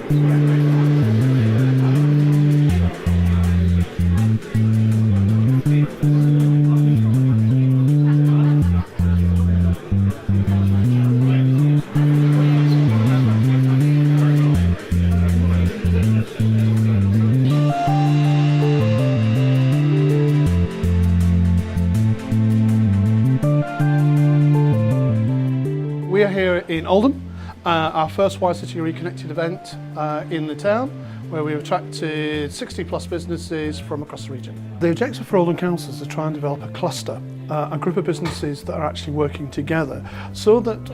We are here in Oldham, our first Y-City Reconnected event in the town, where we've attracted 60 plus businesses from across the region. The objective for Oldham Council is to try and develop a cluster, a group of businesses that are actually working together so that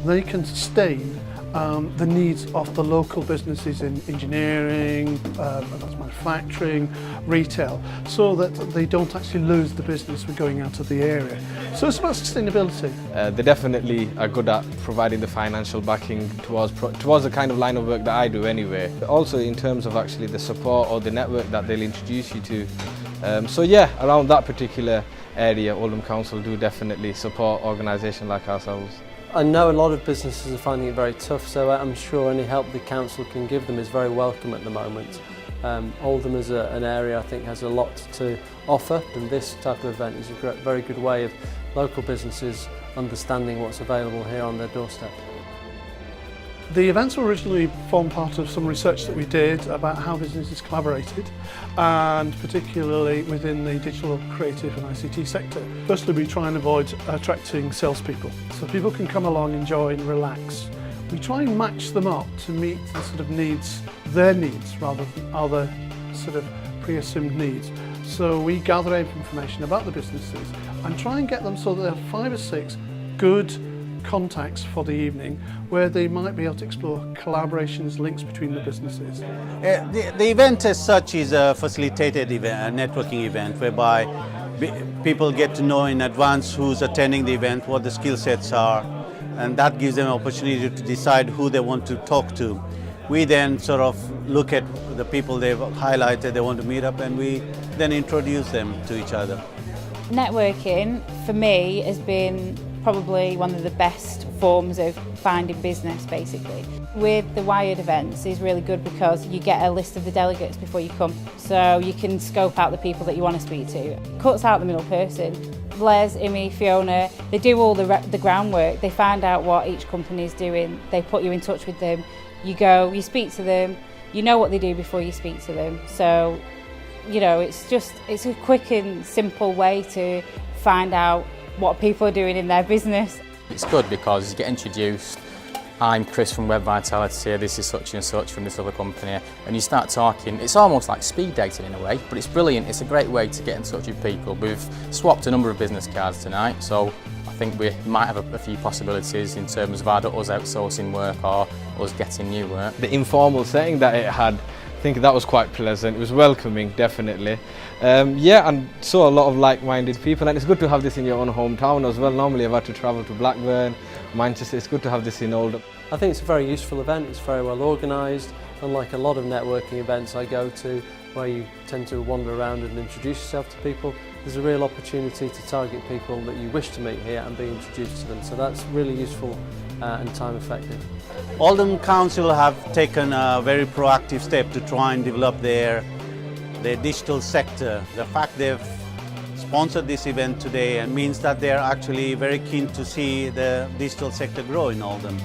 they can sustain the needs of the local businesses in engineering, manufacturing, retail, so that they don't actually lose the business with going out of the area. So it's about sustainability. They definitely are good at providing the financial backing towards the kind of line of work that I do anyway. But also in terms of actually the support or the network that they'll introduce you to. So yeah, around that particular area, Oldham Council do definitely support organisations like ourselves. I know a lot of businesses are finding it very tough, so I'm sure any help the council can give them is very welcome at the moment. Oldham as an area I think has a lot to offer, and this type of event is a very good way of local businesses understanding what's available here on their doorstep. The events originally formed part of some research that we did about how businesses collaborated, and particularly within the digital, creative and ICT sector. Firstly, we try and avoid attracting salespeople, so people can come along, enjoy and relax. We try and match them up to meet the sort of needs, their needs, rather than other sort of pre-assumed needs. So we gather information about the businesses and try and get them so that there are 5 or 6 good contacts for the evening where they might be able to explore collaborations, links between the businesses. The event as such is a facilitated event, a networking event, whereby people get to know in advance who's attending the event, what the skill sets are, and that gives them an opportunity to decide who they want to talk to. We then sort of look at the people they've highlighted they want to meet up, and we then introduce them to each other. Networking for me has been probably one of the best forms of finding business, basically. With the Wired events is really good because you get a list of the delegates before you come, so you can scope out the people that you want to speak to. Cuts out the middle person. Les, Imi, Fiona, they do all the groundwork. They find out what each company is doing. They put you in touch with them. You go, you speak to them, you know what they do before you speak to them. So, you know, it's a quick and simple way to find out what people are doing in their business. It's good because you get introduced. I'm Chris from Web Vitality, this is such and such from this other company, and you start talking. It's almost like speed dating in a way, but it's brilliant. It's a great way to get in touch with people. We've swapped a number of business cards tonight, so I think we might have a few possibilities in terms of either us outsourcing work or us getting new work. The informal setting that it had, I think that was quite pleasant. It was welcoming, definitely. Yeah, and saw a lot of like-minded people, and it's good to have this in your own hometown as well. Normally I've had to travel to Blackburn, Manchester. It's good to have this in Oldham. I think it's a very useful event. It's very well organised, unlike a lot of networking events I go to where you tend to wander around and introduce yourself to people. There's a real opportunity to target people that you wish to meet here and be introduced to them, so that's really useful and time effective. Oldham Council have taken a very proactive step to try and develop their digital sector. The fact they've sponsored this event today means that they're actually very keen to see the digital sector grow in Oldham.